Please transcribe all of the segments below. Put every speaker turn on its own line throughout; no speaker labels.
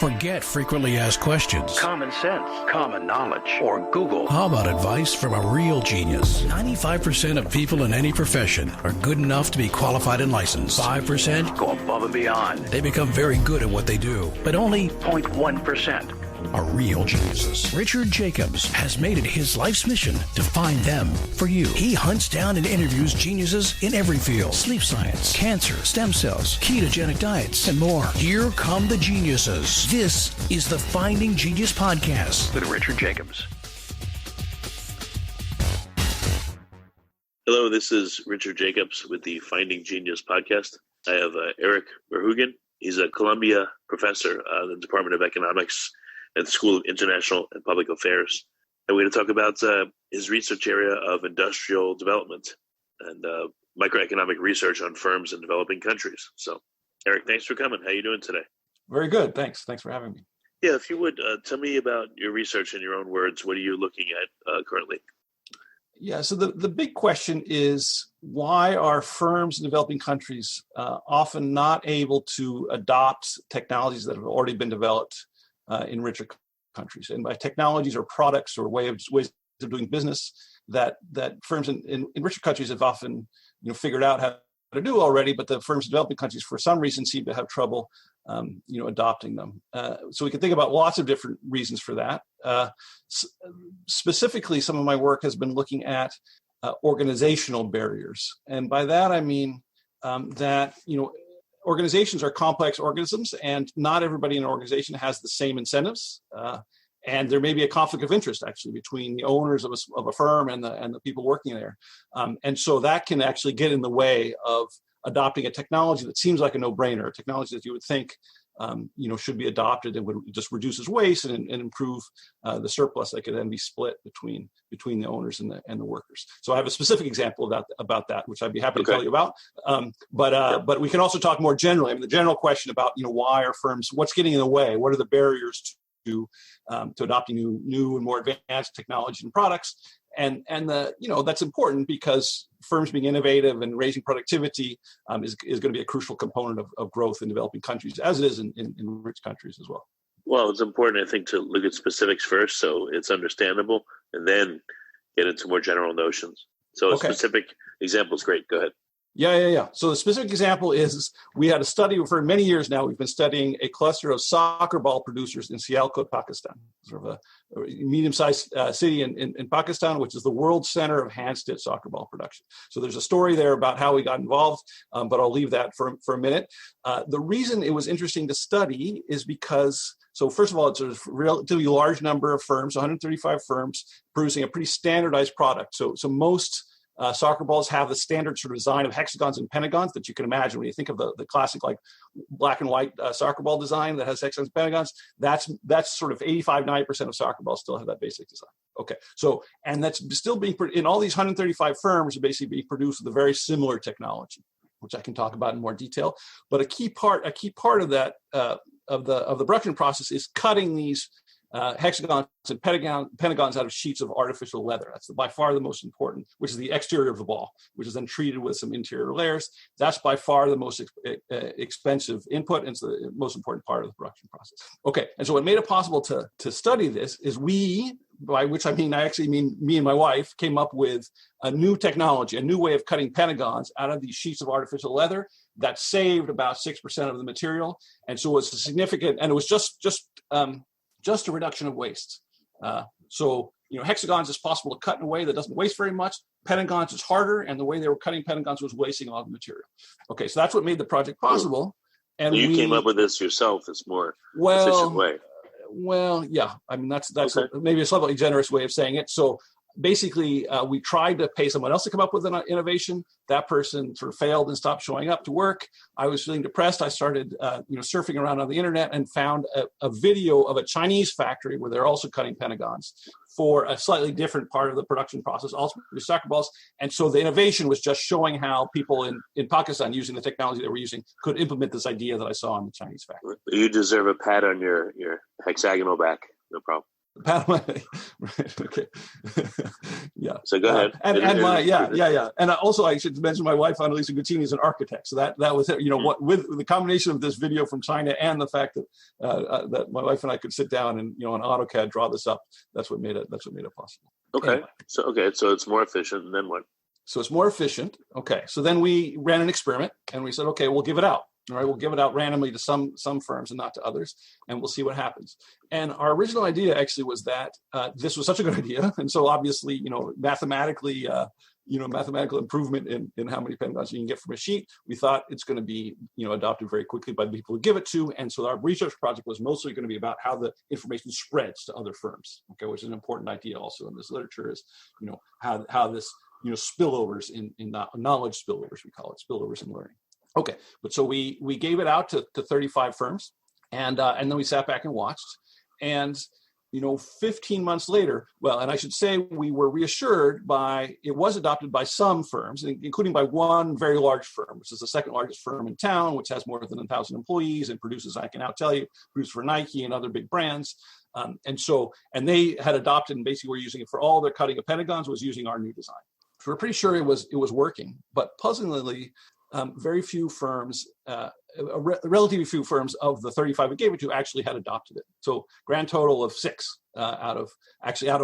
Forget frequently asked questions.
Common sense, common knowledge, or Google.
How about advice from a real genius? 95% of people in any profession are good enough to be qualified and licensed. 5%
go above and beyond.
They become very good at what they do, but only
0.1%
are real geniuses. Richard Jacobs has made it his life's mission to find them for you. He hunts down and interviews geniuses in every field: sleep science, cancer, stem cells, ketogenic diets, and more. Here come the geniuses. This is the Finding Genius Podcast
with Richard Jacobs.
Hello, this is Richard Jacobs with the Finding Genius Podcast. I have Eric Verhoogen. He's a Columbia professor in the Department of Economics at the School of International and Public Affairs. And we're going to talk about his research area of industrial development and microeconomic research on firms in developing countries. So, Eric, thanks for coming. How are you doing today?
Very good. Thanks. Thanks for having me.
Yeah, if you would, tell me about your research in your own words. What are you looking at currently?
Yeah, so the big question is, why are firms in developing countries often not able to adopt technologies that have already been developed in richer countries? And by technologies or products or ways of doing business that firms in richer countries have often figured out how to do already, but the firms in developing countries for some reason seem to have trouble adopting them. So we can think about lots of different reasons for that. Specifically, some of my work has been looking at organizational barriers. And by that, I mean that, organizations are complex organisms, and not everybody in an organization has the same incentives. And there may be a conflict of interest, actually, between the owners of a firm and the people working there. And so that can actually get in the way of adopting a technology that seems like a no-brainer, a technology that you would think should be adopted and would just reduces waste and improve the surplus that could then be split between the owners and the workers. So I have a specific example about that, which I'd be happy to tell you about. But we can also talk more generally. I mean, the general question about why are firms, what's getting in the way? What are the barriers to adopting new and more advanced technology and products? And that's important because firms being innovative and raising productivity is going to be a crucial component of growth in developing countries, as it is in rich countries as well.
Well, it's important, I think, to look at specifics first, so it's understandable, and then get into more general notions. So a specific example is great. Go ahead.
Yeah. So the specific example is we had a study for many years now. We've been studying a cluster of soccer ball producers in Sialkot, Pakistan, sort of a medium-sized city in Pakistan, which is the world center of hand-stitched soccer ball production. So there's a story there about how we got involved, but I'll leave that for a minute. The reason it was interesting to study is because, so first of all, it's a relatively large number of firms, 135 firms, producing a pretty standardized product. So most soccer balls have the standard sort of design of hexagons and pentagons that you can imagine when you think of the classic like black and white soccer ball design that has hexagons and pentagons. That's sort of 85-90% of soccer balls still have that basic design. Okay, so and that's still being in all these 135 firms are basically being produced with a very similar technology, which I can talk about in more detail. But a key part of that of the production process is cutting these hexagons and pentagons out of sheets of artificial leather. That's by far the most important, which is the exterior of the ball, which is then treated with some interior layers. That's by far the most expensive input, and it's the most important part of the production process. Okay, and so what made it possible to study this is we, by which I actually mean me and my wife, came up with a new technology, a new way of cutting pentagons out of these sheets of artificial leather that saved about 6% of the material. And so it was significant, and it was just a reduction of waste. So hexagons is possible to cut in a way that doesn't waste very much. Pentagons is harder, and the way they were cutting pentagons was wasting all the material. Okay, so that's what made the project possible. And
you came up with this yourself. It's more efficient way.
Well, yeah. I mean, that's maybe a slightly generous way of saying it. So basically, we tried to pay someone else to come up with an innovation. That person sort of failed and stopped showing up to work. I was feeling depressed. I started, surfing around on the internet and found a video of a Chinese factory where they're also cutting pentagons for a slightly different part of the production process, also produce soccer balls. And so the innovation was just showing how people in Pakistan, using the technology that we're using, could implement this idea that I saw in the Chinese factory.
You deserve a pat on your hexagonal back. No problem.
Pat on my right, okay. Yeah.
So go ahead.
And also I should mention my wife, Annalisa Guttini, is an architect. So that was it. What with the combination of this video from China and the fact that that my wife and I could sit down and on AutoCAD draw this up. That's what made it possible.
Okay.
Anyway.
So it's more efficient. And then what?
So it's more efficient. Okay. So then we ran an experiment and we said, okay, we'll give it out. All right, we'll give it out randomly to some firms and not to others, and we'll see what happens. And our original idea actually was that this was such a good idea, and so obviously, mathematical improvement in how many pentagons you can get from a sheet. We thought it's going to be, adopted very quickly by the people who give it to, and so our research project was mostly going to be about how the information spreads to other firms. Okay, which is an important idea also in this literature is, how this, spillovers in knowledge spillovers, we call it spillovers in learning. Okay, but so we gave it out to 35 firms, and then we sat back and watched, and 15 months later, and I should say we were reassured by it was adopted by some firms, including by one very large firm, which is the second largest firm in town, which has more than 1,000 employees and produces, I can now tell you, produces for Nike and other big brands, and they had adopted and basically were using it for all their cutting of pentagons, was using our new design. So we're pretty sure it was working, but puzzlingly. Very few firms, relatively few firms of the 35 we gave it to actually had adopted it. So grand total of 6 out of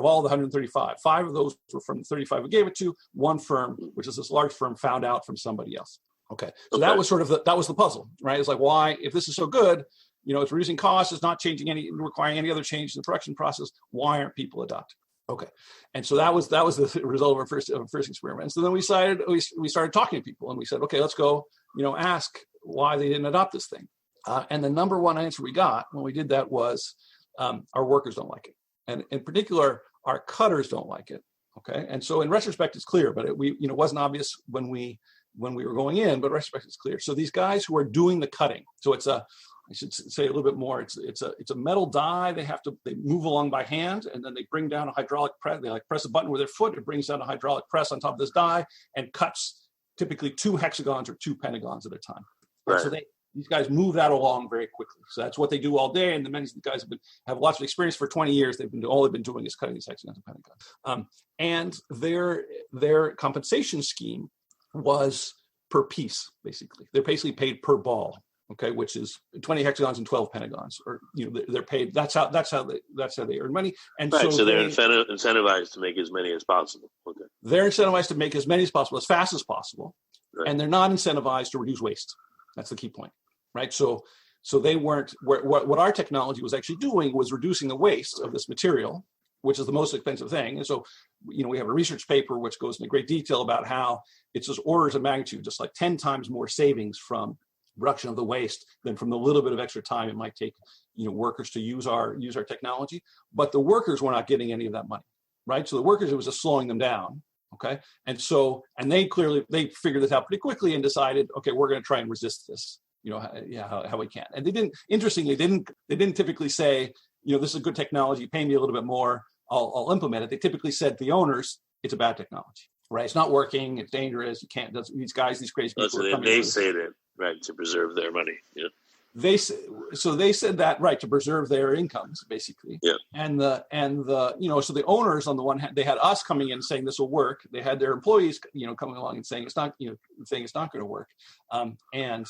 all the 135. 5 of those were from the 35 we gave it to. One firm, which is this large firm, found out from somebody else. Okay, so that was sort of that was the puzzle, right? It's like, why, if this is so good, it's reducing costs, it's not requiring any other change in the production process, why aren't people adopting? Okay, and so that was the result of our first experiment. And so then we started talking to people, and we said, okay, let's go, ask why they didn't adopt this thing. And the number one answer we got when we did that was our workers don't like it, and in particular, our cutters don't like it. Okay, and so in retrospect, it's clear, but it wasn't obvious when we were going in, but in retrospect, it's clear. So these guys who are doing the cutting, so I should say a little bit more. It's a metal die. They move along by hand, and then they bring down a hydraulic press. They press a button with their foot. It brings down a hydraulic press on top of this die and cuts typically 2 hexagons or 2 pentagons at a time. Right. So these guys move that along very quickly. So that's what they do all day. And the many of the guys have lots of experience for 20 years. All they've been doing is cutting these hexagons and pentagons. And their compensation scheme was per piece, basically. They're basically paid per ball. Okay, which is 20 hexagons and 12 pentagons, or they're paid. That's how they earn money. And
right, so they're incentivized to make as many as possible. Okay,
they're incentivized to make as many as possible, as fast as possible, right. And they're not incentivized to reduce waste. That's the key point, right? So they weren't. What our technology was actually doing was reducing the waste of this material, which is the most expensive thing. And so, we have a research paper which goes into great detail about how it's just orders of magnitude, just like 10 times more savings from reduction of the waste than from the little bit of extra time it might take, workers to use our technology. But the workers were not getting any of that money, right? So the workers, it was just slowing them down. Okay, and they figured this out pretty quickly and decided, okay, we're going to try and resist this, how we can. And they didn't typically say, this is a good technology, pay me a little bit more, I'll implement it. They typically said to the owners, it's a bad technology, right? It's not working, it's dangerous, you can't. These crazy people.
So they say that. Right, to preserve their money. Yeah.
They said that, right, to preserve their incomes, basically. Yeah. And the so the owners, on the one hand, they had us coming in saying this will work. They had their employees, coming along and saying it's not going to work. And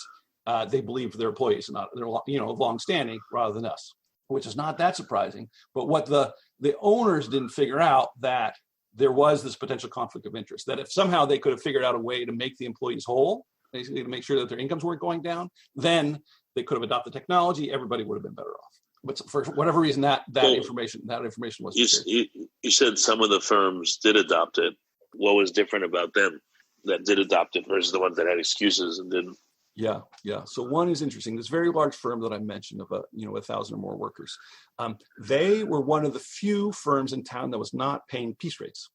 they believed their employees, they're long-standing rather than us, which is not that surprising. But what the owners didn't figure out, that there was this potential conflict of interest, that if somehow they could have figured out a way to make the employees whole, basically to make sure that their incomes weren't going down, then they could have adopted technology. Everybody would have been better off. But for whatever reason, that information wasn't shared.
You said some of the firms did adopt it. What was different about them that did adopt it versus the ones that had excuses and didn't?
Yeah. So one is interesting. This very large firm that I mentioned of 1,000 or more workers, they were one of the few firms in town that was not paying piece rates.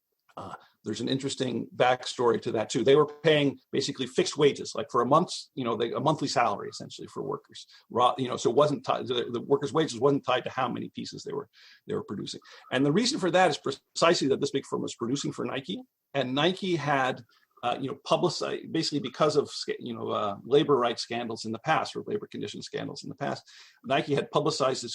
There's an interesting backstory to that too. They were paying basically fixed wages, like for a month, a monthly salary essentially for workers. So it wasn't tied, the workers' wages wasn't tied to how many pieces they were producing. And the reason for that is precisely that this big firm was producing for Nike, and Nike had publicize, basically because of labor rights scandals in the past or labor conditions scandals in the past. Nike had publicized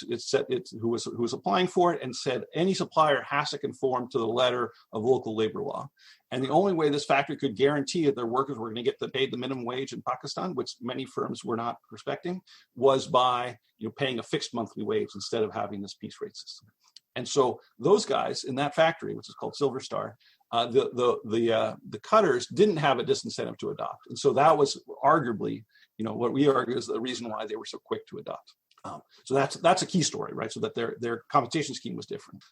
who was applying for it and said any supplier has to conform to the letter of local labor law. And the only way this factory could guarantee that their workers were going to get paid the minimum wage in Pakistan, which many firms were not respecting, was by paying a fixed monthly wage instead of having this piece rate system. And so those guys in that factory, which is called Silver Star, the cutters didn't have a disincentive to adopt, and so that was arguably, what we argue is the reason why they were so quick to adopt. So that's a key story, right? So that their compensation scheme was different.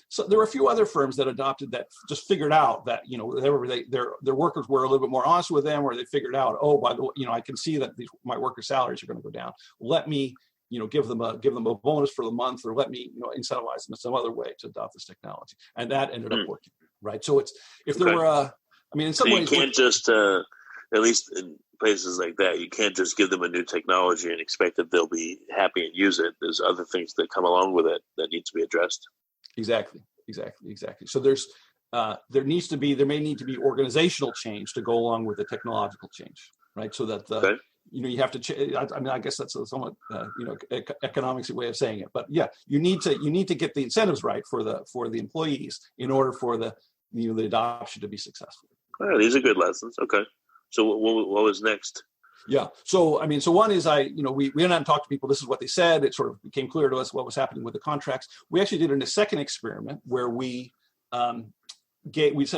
So there were a few other firms that adopted that just figured out that their workers were a little bit more honest with them, or they figured out, oh, by the way, I can see that my workers' salaries are going to go down. Let me give them a bonus for the month, or let me incentivize them in some other way to adopt this technology, and that ended up working, right? So if there were, in some ways,
you can't just at least in places like that, you can't just give them a new technology and expect that they'll be happy and use it. There's other things that come along with it that need to be addressed.
Exactly. So there may need to be organizational change to go along with the technological change, right? So that you have to. I guess that's a somewhat economics way of saying it, but yeah, you need to get the incentives right for the employees in order for the adoption to be successful.
Oh, these are good lessons. Okay, so what was next?
Yeah, so one is we went out and talked to people. This is what they said. It sort of became clear to us what was happening with the contracts. We actually did a second experiment where we said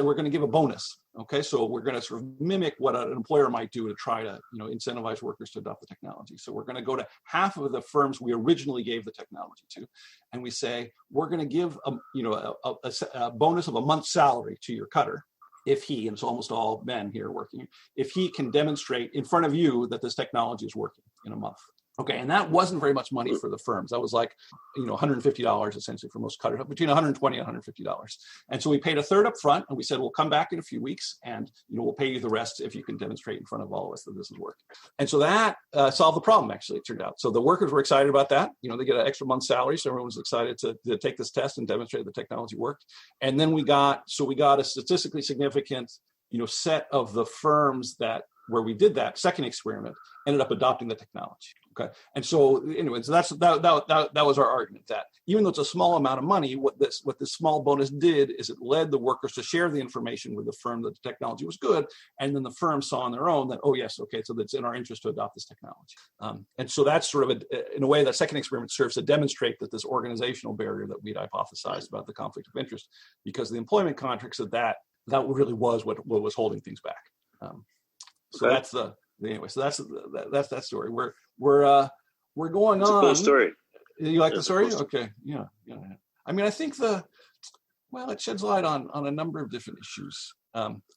we're going to give a bonus. Okay, so we're going to sort of mimic what an employer might do to try to incentivize workers to adopt the technology. So we're going to go to half of the firms we originally gave the technology to, and we say we're going to give a bonus of a month's salary to your cutter if he, and it's almost all men here working, if he can demonstrate in front of you that this technology is working in a month. Okay, and that wasn't very much money for the firms. That was like, $150 essentially for most cutters, between $120 and $150. And so we paid a third up front, and we said, we'll come back in a few weeks, and we'll pay you the rest if you can demonstrate in front of all of us that this is working. And so that solved the problem, actually, it turned out. So the workers were excited about that. They get an extra month's salary, so everyone was excited to take this test and demonstrate the technology worked. And then we got a statistically significant, set of the firms where we did that second experiment ended up adopting the technology. Okay, and so anyway, so that was our argument, that even though it's a small amount of money, what this small bonus did is it led the workers to share the information with the firm that the technology was good, and then the firm saw on their own that, oh yes, okay, so it's in our interest to adopt this technology. And so that's sort of in a way that second experiment serves to demonstrate that this organizational barrier that we'd hypothesized about the conflict of interest, because the employment contracts that really was what was holding things back. So that's that's that story. We're going on.
It's a cool story.
You like the story? Okay. Yeah. I think it sheds light on a number of different issues.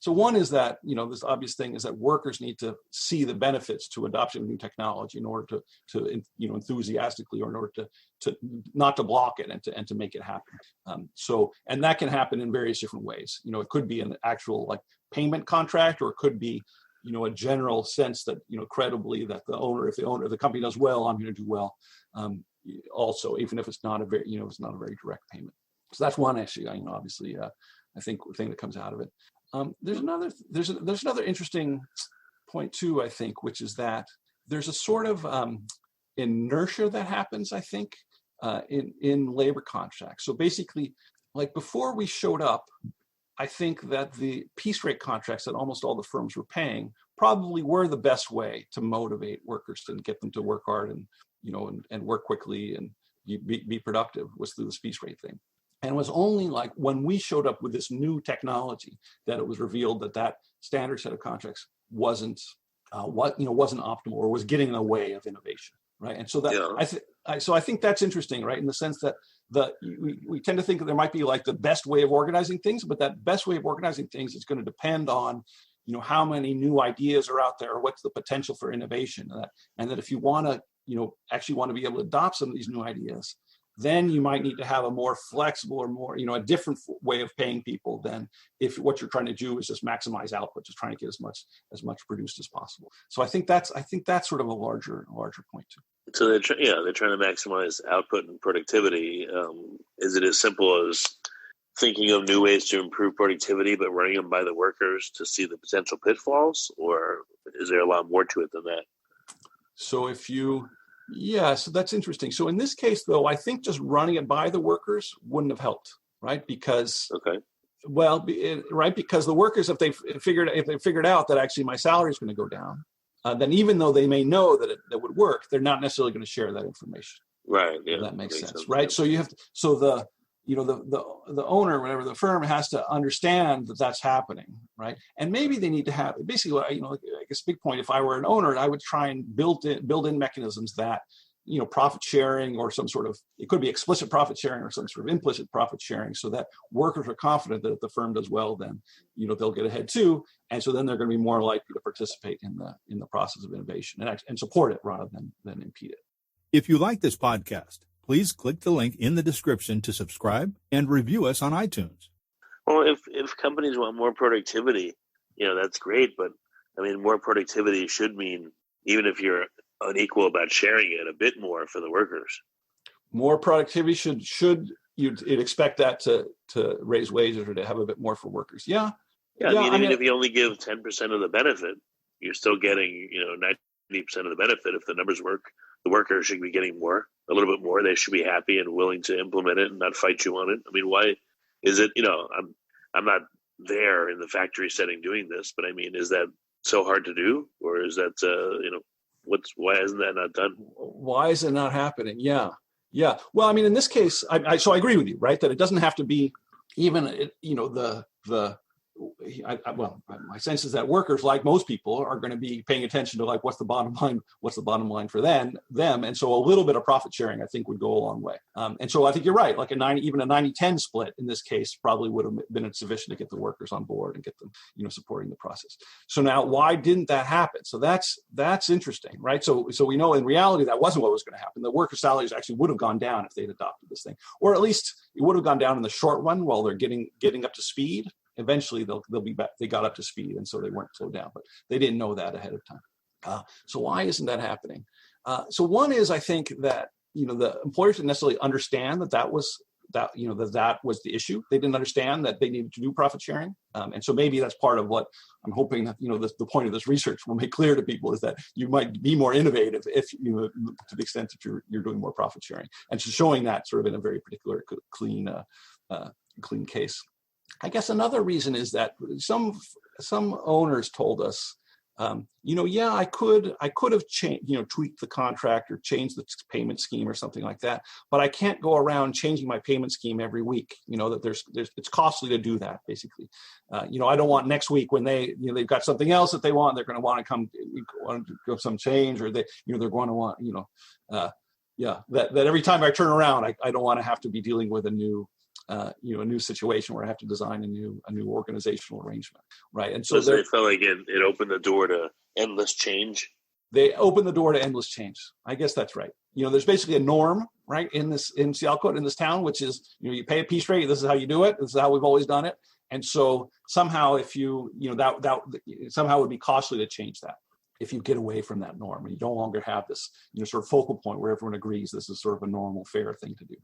So one is that, this obvious thing is that workers need to see the benefits to adoption of new technology in order to enthusiastically, or in order to not to block it and to make it happen. And that can happen in various different ways. It could be an actual payment contract, or it could be a general sense that, credibly, that if the company does well, I'm going to do well. Also, even if it's not a very, it's not a very direct payment. So that's one issue. Obviously, I think the thing that comes out of it. There's another interesting point too, I think, which is that there's a sort of inertia that happens, I think, in labor contracts. So basically, before we showed up, I think that the piece rate contracts that almost all the firms were paying probably were the best way to motivate workers and get them to work hard and work quickly and be productive, was through this piece rate thing. And it was only when we showed up with this new technology that it was revealed that standard set of contracts wasn't optimal, or was getting in the way of innovation, right? And so I think that's interesting, right? In the sense that we tend to think that there might be the best way of organizing things, but that best way of organizing things is going to depend on how many new ideas are out there, or what's the potential for innovation, and that if you want to actually want to be able to adopt some of these new ideas, then you might need to have a more flexible, or more a different way of paying people than if what you're trying to do is just maximize output, just trying to get as much produced as possible. So I think that's sort of a larger point too.
So they're trying to maximize output and productivity. Is it as simple as thinking of new ways to improve productivity, but running them by the workers to see the potential pitfalls, or is there a lot more to it than that?
So so that's interesting. So in this case, though, I think just running it by the workers wouldn't have helped, right? Because because the workers, if they figured out that actually my salary is going to go down, then even though they may know that it would work, they're not necessarily going to share that information.
Right. Yeah.
That makes sense, right? Yeah. So you have to, so the owner, whatever the firm, has to understand that that's happening, right? And maybe they need to have basically, I guess big point. If I were an owner, I would try and build in mechanisms that, profit sharing or some sort of, it could be explicit profit sharing or some sort of implicit profit sharing, so that workers are confident that if the firm does well, then they'll get ahead too, and so then they're going to be more likely to participate in the process of innovation and support it rather than impede it.
If you like this podcast, please click the link in the description to subscribe and review us on iTunes.
Well, if companies want more productivity, that's great. But I mean, more productivity should mean, even if you're unequal about sharing it, a bit more for the workers.
More productivity should you'd expect that to raise wages or to have a bit more for workers. Yeah.
I mean, if you only give 10% of the benefit, you're still getting 90% of the benefit. If the numbers work, the workers should be getting a little bit more. They should be happy and willing to implement it and not fight you on it. I mean, why is it, I'm not there in the factory setting doing this, but I mean, is that so hard to do? Or is that, why isn't that not done?
Why is it not happening? Yeah. Well, I mean, in this case, so I agree with you, right? That it doesn't have to be even, my sense is that workers, like most people, are going to be paying attention to what's the bottom line for them, and so a little bit of profit sharing, I think, would go a long way. And so I think you're right. Like even a 90-10 split in this case probably would have been sufficient to get the workers on board and get them, supporting the process. So now, why didn't that happen? So that's interesting, right? So we know in reality that wasn't what was going to happen. The workers' salaries actually would have gone down if they'd adopted this thing, or at least it would have gone down in the short run while they're getting up to speed. Eventually, they'll be back. They got up to speed, and so they weren't slowed down. But they didn't know that ahead of time. So why isn't that happening? So one is, I think that the employers didn't necessarily understand that was the issue. They didn't understand that they needed to do profit sharing, and so maybe that's part of what I'm hoping that the point of this research will make clear to people, is that you might be more innovative if to the extent that you're doing more profit sharing, and so showing that sort of in a very particular clean case. I guess another reason is that some owners told us, I could have tweaked the contract or changed the payment scheme or something like that, but I can't go around changing my payment scheme every week. That it's costly to do that. Basically, I don't want next week when they've got something else that they want, they're going to want to come do some change, or they're going to want that every time I turn around, I don't want to have to be dealing with a new situation where I have to design a new organizational arrangement, right? And so
they felt like it opened the door to endless change.
They opened the door to endless change. I guess that's right. There's basically a norm, right, in Seattle, in this town, which is you pay a piece rate. This is how you do it. This is how we've always done it. And so somehow, if that somehow it would be costly to change that. If you get away from that norm and you no longer have this, sort of focal point where everyone agrees this is sort of a normal, fair thing to do,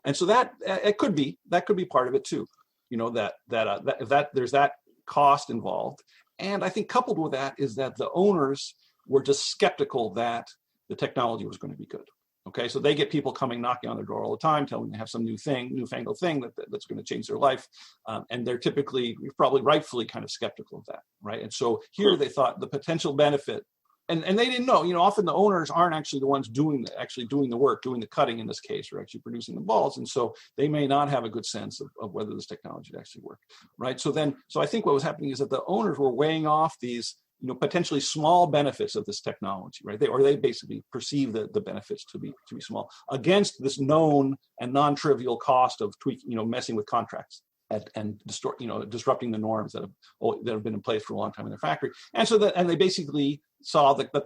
and so that could be part of it too, that there's that cost involved, and I think coupled with that is that the owners were just skeptical that the technology was going to be good. Okay, so they get people coming knocking on their door all the time, telling them they have some newfangled thing that's going to change their life, and they're probably rightfully kind of skeptical of that, right? And so here they thought the potential benefit, and they didn't know. Often the owners aren't actually the ones doing the work, doing the cutting in this case, or actually producing the balls, and so they may not have a good sense of whether this technology actually worked, right? So I think what was happening is that the owners were weighing off these potentially small benefits of this technology, right? They basically perceive the benefits to be small against this known and non-trivial cost of messing with contracts and disrupting the norms that have been in place for a long time in their factory. And so they basically saw that they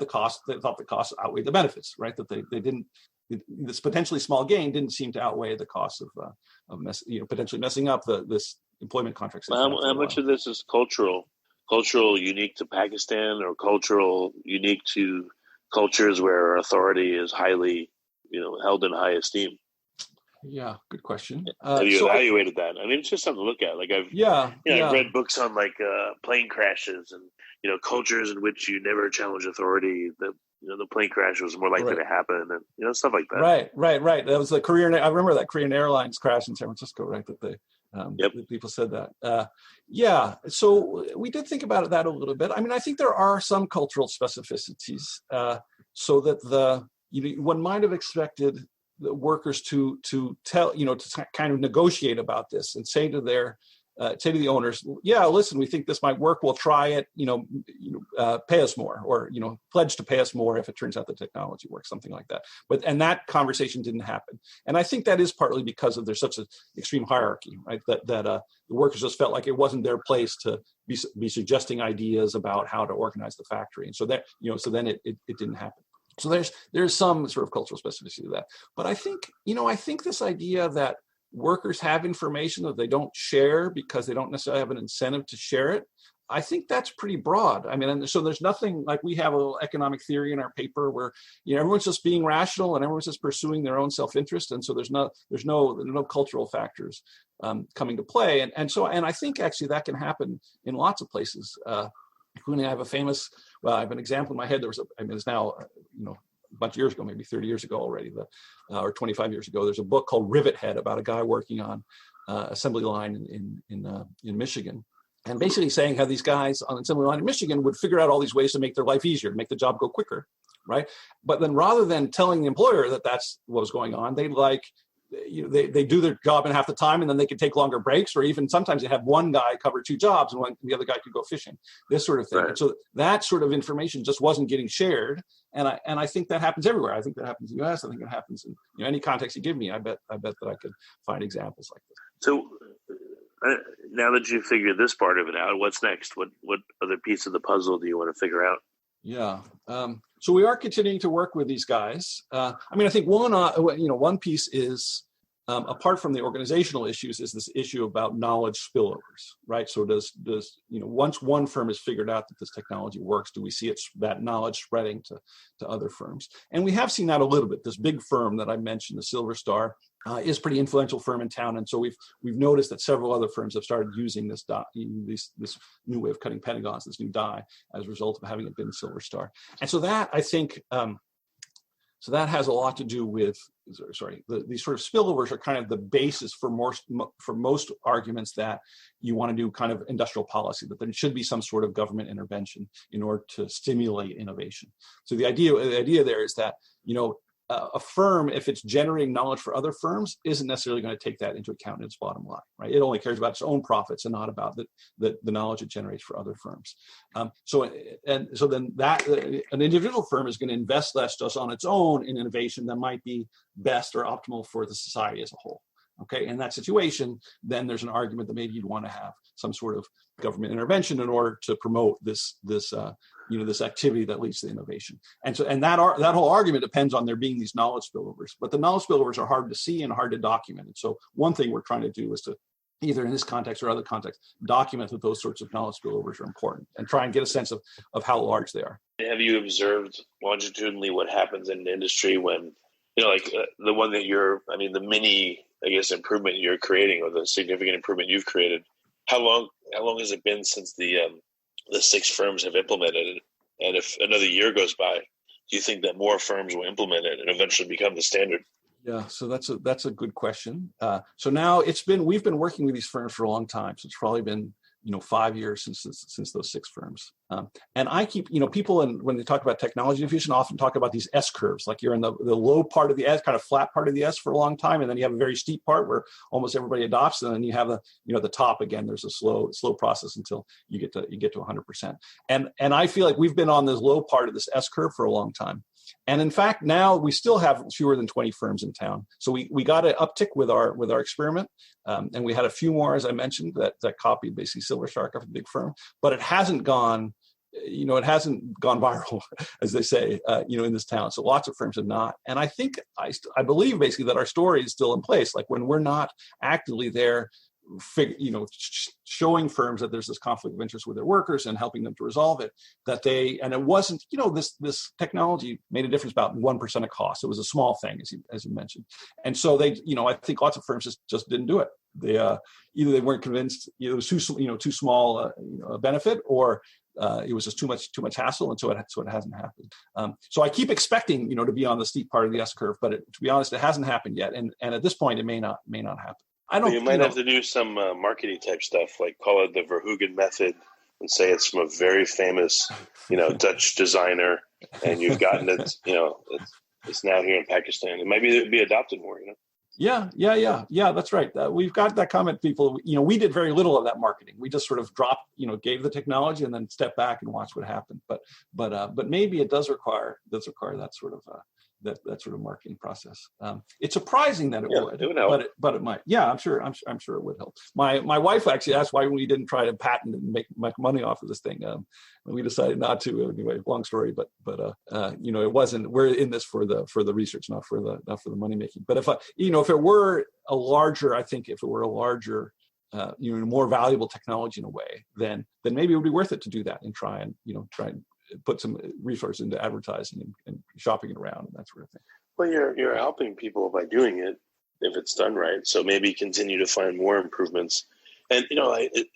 thought the costs outweighed the benefits, right? That they didn't. This potentially small gain didn't seem to outweigh the cost of potentially messing up this employment contract.
How much of this is cultural unique to Pakistan, or cultural unique to cultures where authority is highly, held in high esteem?
Yeah, good question.
Have you evaluated that? I mean, it's just something to look at. Like I've read books on like plane crashes and cultures in which you never challenge authority. The plane crash was more likely to happen, and stuff like that.
Right. That was the Korean. I remember that Korean Airlines crash in San Francisco. Right, that the people said that. So we did think about that a little bit. I mean, I think there are some cultural specificities, so that one might have expected the workers to tell, to kind of negotiate about this and say to the owners, listen, we think this might work. We'll try it, pay us more, or, pledge to pay us more if it turns out the technology works, something like that. And that conversation didn't happen. And I think that is partly because there's such an extreme hierarchy, right? That the workers just felt like it wasn't their place to be suggesting ideas about how to organize the factory. And so that, then it didn't happen. So there's some sort of cultural specificity to that. But I think this idea that workers have information that they don't share because they don't necessarily have an incentive to share it, I think that's pretty broad. I mean, and so there's nothing like we have a little economic theory in our paper where everyone's just being rational and everyone's just pursuing their own self-interest, and so there's no cultural factors coming to play, and I think actually that can happen in lots of places. Including, I have I have an example in my head. It's now, a bunch of years ago, maybe 30 years ago already, or 25 years ago. There's a book called Rivet Head about a guy working on assembly line in Michigan, and basically saying how these guys on assembly line in Michigan would figure out all these ways to make their life easier, to make the job go quicker, right? But then rather than telling the employer that that's what was going on, they do their job in half the time, and then they could take longer breaks, or even sometimes they have one guy cover two jobs and the other guy could go fishing, this sort of thing. Right. And so that sort of information just wasn't getting shared. And I think that happens everywhere. I think that happens in the US. I think it happens in any context you give me. I bet that I could find examples like this.
So now that you've figured this part of it out, what's next? What other piece of the puzzle do you want to figure out?
Yeah. So we are continuing to work with these guys. I think one piece is, apart from the organizational issues, is this issue about knowledge spillovers, right? So does once one firm has figured out that this technology works, do we see that knowledge spreading to other firms? And we have seen that a little bit. This big firm that I mentioned, the Silver Star, is a pretty influential firm in town, and so we've noticed that several other firms have started using this new way of cutting pentagons, this new die, as a result of having it been Silver Star. And so that, I think, so that has a lot to do with, these sort of spillovers are kind of the basis for most arguments that you want to do kind of industrial policy, that there should be some sort of government intervention in order to stimulate innovation. So the idea there is that, a firm, if it's generating knowledge for other firms, isn't necessarily going to take that into account in its bottom line, right? It only cares about its own profits and not about the knowledge it generates for other firms. So then an individual firm is going to invest less just on its own in innovation that might be best or optimal for the society as a whole. Okay, in that situation, then there's an argument that maybe you'd want to have some sort of government intervention in order to promote this activity that leads to innovation. And that whole argument depends on there being these knowledge spillovers. But the knowledge spillovers are hard to see and hard to document. And so one thing we're trying to do is to, either in this context or other contexts, document that those sorts of knowledge spillovers are important and try and get a sense of how large they are.
Have you observed longitudinally what happens in the industry when, the one that the mini, improvement you're creating, or the significant improvement you've created? How long has it been since the 6 firms have implemented it? And if another year goes by, do you think that more firms will implement it and eventually become the standard?
Yeah, so that's a good question. So now we've been working with these firms for a long time. So it's probably been 5 years since those 6 firms. And I keep, people, when they talk about technology innovation, often talk about these S curves, like you're in the low part of the S, kind of flat part of the S for a long time, and then you have a very steep part where almost everybody adopts, and then you have the top again. There's a slow process until you get to 100%. And I feel like we've been on this low part of this S curve for a long time. And in fact, now we still have fewer than 20 firms in town. So we got an uptick with our experiment. And we had a few more, as I mentioned, that copied basically Silver Star, a big firm, but it hasn't gone viral, as they say, in this town. So lots of firms have not. And I think, I believe basically that our story is still in place. Like when we're not actively there showing firms that there's this conflict of interest with their workers and helping them to resolve it, and it wasn't, this technology made a difference about 1% of cost. It was a small thing, as you mentioned. And so they, I think lots of firms just didn't do it. They either they weren't convinced it was too small a benefit, or it was just too much hassle, and so it hasn't happened. So I keep expecting to be on the steep part of the S curve, but to be honest, it hasn't happened yet, and at this point, it may not happen. I don't.
You might have to do some marketing type stuff, like call it the Verhoogen method, and say it's from a very famous, Dutch designer, and you've gotten it. It's now here in Pakistan. It might be adopted more.
Yeah, that's right. We've got that comment, people. We did very little of that marketing. We just sort of dropped, gave the technology and then stepped back and watched what happened. But maybe it does require that sort of that sort of marketing process. It's surprising that it would help. But it might. Yeah, I'm sure it would help. My wife actually asked why we didn't try to patent and make money off of this thing. We decided not to. Anyway, long story. But it wasn't. We're in this for the research, not for the money making. But if it were a larger, more valuable technology in a way, then maybe it would be worth it to do that and try and put some resources into advertising and shopping it around and that sort of thing.
Well, you're helping people by doing it if it's done right. So maybe continue to find more improvements. And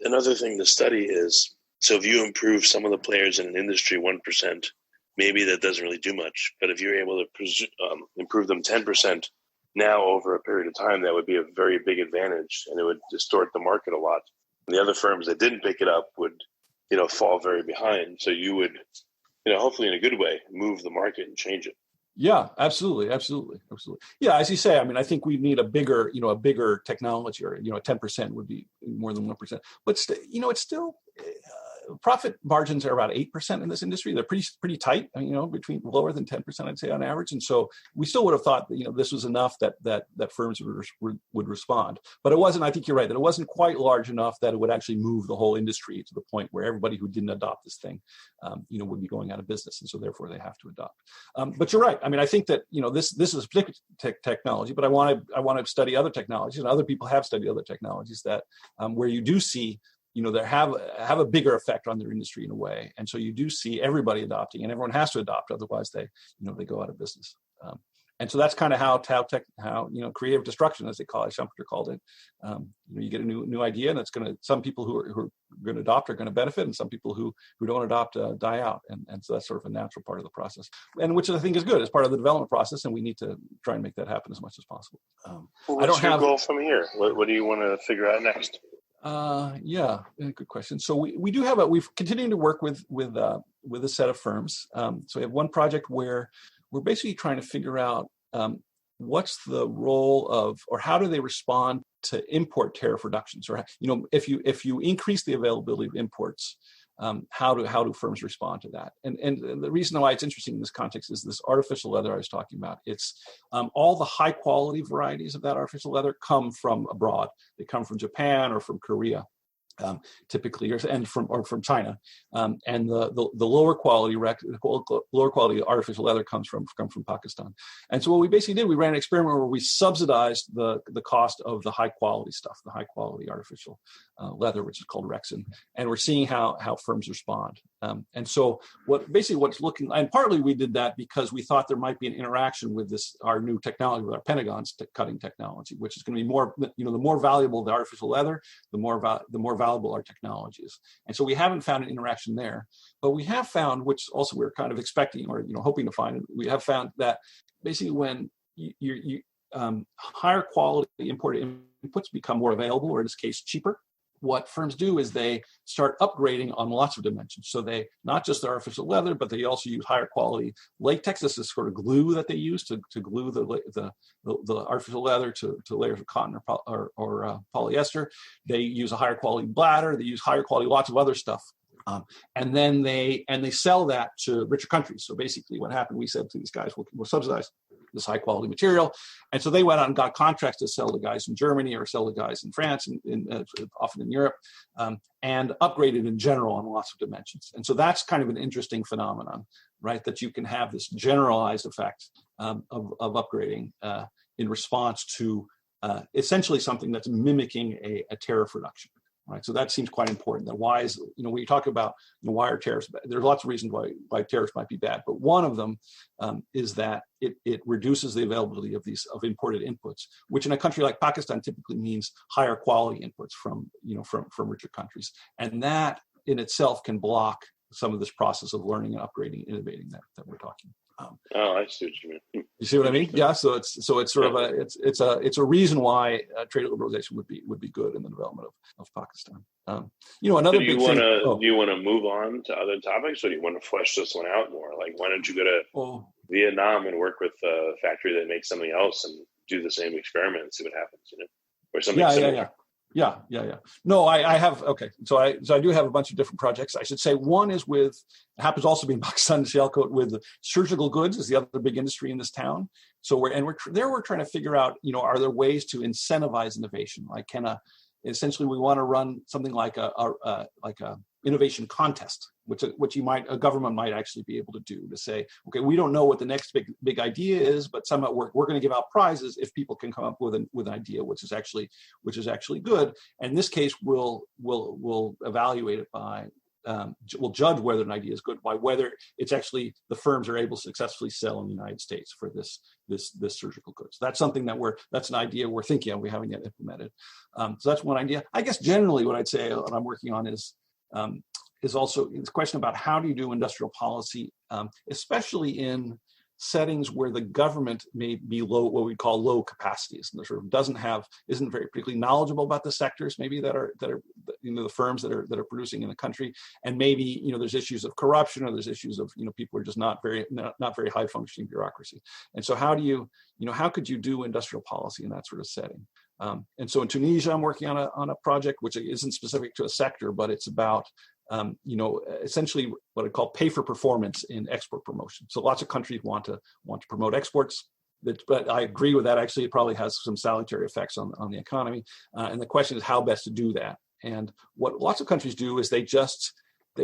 another thing to study is, so if you improve some of the players in an industry 1%, maybe that doesn't really do much. But if you're able to improve them 10% now over a period of time, that would be a very big advantage, and it would distort the market a lot. And the other firms that didn't pick it up would fall very behind. So you would, hopefully in a good way, move the market and change it.
Yeah, absolutely. Yeah, as you say, I think we need a bigger technology, or 10% would be more than 1%. But it's still profit margins are about 8% in this industry. They're pretty tight, between lower than 10%, I'd say, on average. And so we still would have thought that this was enough that firms would respond. But it wasn't. I think you're right that it wasn't quite large enough that it would actually move the whole industry to the point where everybody who didn't adopt this thing, would be going out of business, and so therefore they have to adopt. But you're right. I think that this is a particular technology, but I want to study other technologies, and other people have studied other technologies that where you do see they have a bigger effect on their industry in a way, and so you do see everybody adopting, and everyone has to adopt, otherwise they go out of business. And so that's kind of how creative destruction, as they call it, Schumpeter called it. You get a new idea, and it's going to, some people who are going to adopt are going to benefit, and some people who don't adopt die out, and so that's sort of a natural part of the process, and which I think is good as part of the development process, and we need to try and make that happen as much as possible.
What's your goal from here? What do you want to figure out next?
Good question. So we've continued to work with a set of firms. So we have one project where we're basically trying to figure out what's the role of, or how do they respond to import tariff reductions, or if you increase the availability of imports, how do firms respond to that? And the reason why it's interesting in this context is this artificial leather I was talking about. It's all the high quality varieties of that artificial leather come from abroad. They come from Japan or from Korea. Typically, and from China, and the lower quality artificial leather comes from Pakistan. And so what we basically did, we ran an experiment where we subsidized the cost of the high quality stuff, the high quality artificial leather, which is called Rexin, and we're seeing how firms respond. And so what's looking, and partly we did that because we thought there might be an interaction with our new technology, with our Pentagon's cutting technology, which is going to be more, the more valuable the artificial leather, the more valuable our technology is. And so we haven't found an interaction there, but we have found, which also we're kind of expecting or hoping to find, we have found that basically when you higher quality imported inputs become more available, or in this case cheaper, what firms do is they start upgrading on lots of dimensions. So they, not just the artificial leather, but they also use higher quality latex. This is sort of glue that they use to glue the artificial leather to layers of cotton or polyester. They use a higher quality bladder. They use higher quality lots of other stuff. And then they sell that to richer countries. So basically what happened, we said to these guys, we'll subsidize this high quality material. And so they went out and got contracts to sell to guys in Germany or sell to guys in France, and often in Europe, and upgraded in general on lots of dimensions. And so that's kind of an interesting phenomenon, right? That you can have this generalized effect of upgrading in response to essentially something that's mimicking a tariff reduction. Right, so that seems quite important. That why is, when you talk about why are tariffs bad, there's lots of reasons why tariffs might be bad, but one of them is that it reduces the availability of imported inputs, which in a country like Pakistan typically means higher quality inputs from richer countries, and that in itself can block some of this process of learning and upgrading, innovating that we're talking.
I see what you mean.
You see what I mean? Yeah. So it's sort of it's a reason why trade liberalization would be good in the development of Pakistan. Another big thing.
Do you want to move on to other topics, or do you want to flesh this one out more? Like, why don't you go to Vietnam and work with a factory that makes something else and do the same experiment and see what happens? Or something similar.
Yeah. No, I have. Okay. So I do have a bunch of different projects. I should say one is happens also to be in Pakistan and Sialkot with surgical goods is the other big industry in this town. So we're trying to figure out, are there ways to incentivize innovation? Like essentially we want to run something like a innovation contest, which a government might actually be able to do, to say, okay, we don't know what the next big idea is, but somehow we're going to give out prizes if people can come up with an idea which is actually good. And in this case, we'll evaluate it by we'll judge whether an idea is good by whether it's actually the firms are able to successfully sell in the United States for this surgical goods. That's something that's an idea we're thinking of. We haven't yet implemented. So that's one idea. I guess generally what I'd say what I'm working on is also this question about how do you do industrial policy, especially in settings where the government may be what we call low capacities, and sort of isn't very particularly knowledgeable about the sectors maybe that are the firms that are producing in the country, and maybe there's issues of corruption, or there's issues of people are just not very high functioning bureaucracy. And so how could you do industrial policy in that sort of setting? And so in Tunisia, I'm working on a project which isn't specific to a sector, but it's about essentially what I call pay for performance in export promotion. So lots of countries want to promote exports, but I agree with that. Actually, it probably has some salutary effects on the economy. And the question is how best to do that. And what lots of countries do is they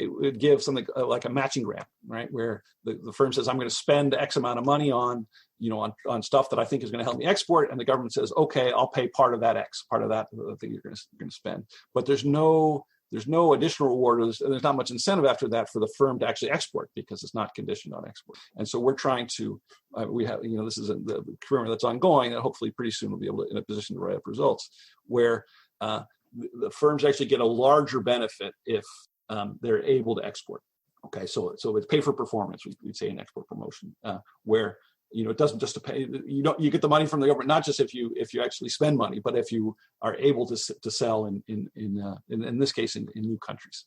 would give something like a matching grant, right? Where the firm says, I'm going to spend X amount of money on stuff that I think is going to help me export. And the government says, okay, I'll pay part of that thing you're going to spend. But there's no additional reward. There's not much incentive after that for the firm to actually export because it's not conditioned on export. And so we're trying to, we have, this is the experiment that's ongoing, and hopefully pretty soon we'll be able to in a position to write up results where the firms actually get a larger benefit if they're able to export. Okay, so it's pay for performance, we'd say in export promotion, where it doesn't just pay. You get the money from the government not just if you actually spend money, but if you are able to sell in this case in new countries.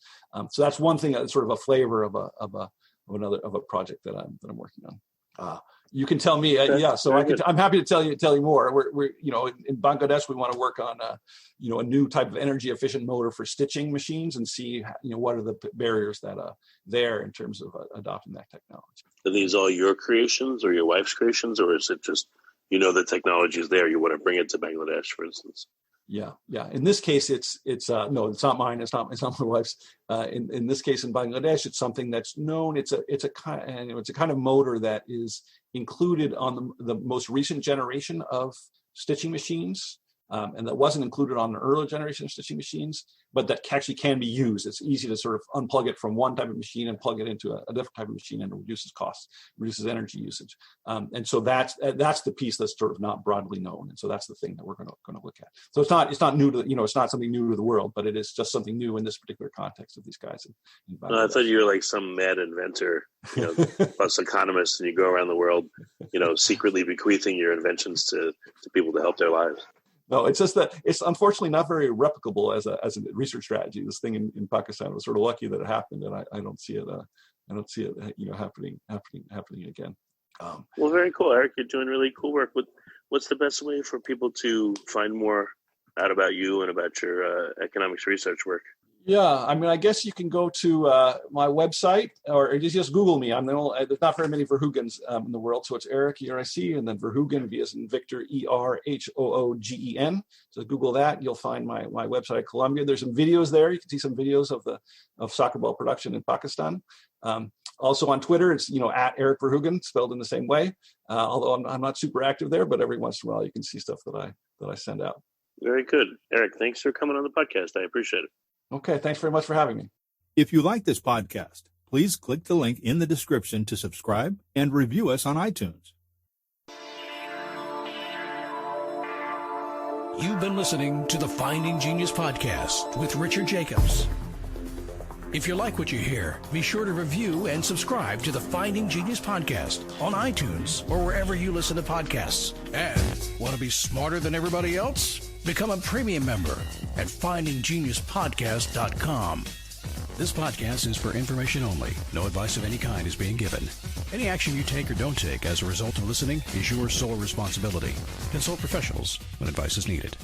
So that's one thing. That's sort of a flavor of a project that I'm working on. You can tell me, So I'm happy to tell you more. We're in Bangladesh we want to work on a new type of energy efficient motor for stitching machines and see what are the barriers that there in terms of adopting that technology.
Are these all your creations or your wife's creations, or is it just the technology is there, you want to bring it to Bangladesh, for instance?
Yeah. In this case, it's no, it's not mine. It's not my wife's. In this case, in Bangladesh, it's something that's known. It's a kind of motor that is included on the most recent generation of stitching machines, and that wasn't included on the earlier generation of stitching machines, but that actually can be used. It's easy to sort of unplug it from one type of machine and plug it into a different type of machine, and it reduces costs, reduces energy usage. And so that's the piece that's sort of not broadly known. And so that's the thing that we're going to look at. So it's not new to it's not something new to the world, but it is just something new in this particular context of these guys.
I thought you were like some mad inventor, plus economist, and you go around the world, secretly bequeathing your inventions to people to help their lives.
No, it's just that it's unfortunately not very replicable as a research strategy. This thing in Pakistan, I was sort of lucky that it happened, and I don't see it. Happening again.
Well, very cool, Eric. You're doing really cool work. What's the best way for people to find more out about you and about your economics research work?
Yeah, I guess you can go to my website, or just Google me. There's not very many Verhoogens in the world, so it's Eric, E-R-I-C, and then Verhoogen, V as in Victor, E-R-H-O-O-G-E-N. So Google that, you'll find my website at Columbia. There's some videos there. You can see some videos of soccer ball production in Pakistan. Also on Twitter, it's at Eric Verhoogen, spelled in the same way. Although I'm not super active there, but every once in a while you can see stuff that that I send out.
Very good. Eric, thanks for coming on the podcast. I appreciate it.
Okay, thanks very much for having me.
If you like this podcast, please click the link in the description to subscribe and review us on iTunes.
You've been listening to the Finding Genius podcast with Richard Jacobs. If you like what you hear, be sure to review and subscribe to the Finding Genius podcast on iTunes or wherever you listen to podcasts. And want to be smarter than everybody else? Become a premium member at findinggeniuspodcast.com. This podcast is for information only. No advice of any kind is being given. Any action you take or don't take as a result of listening is your sole responsibility. Consult professionals when advice is needed.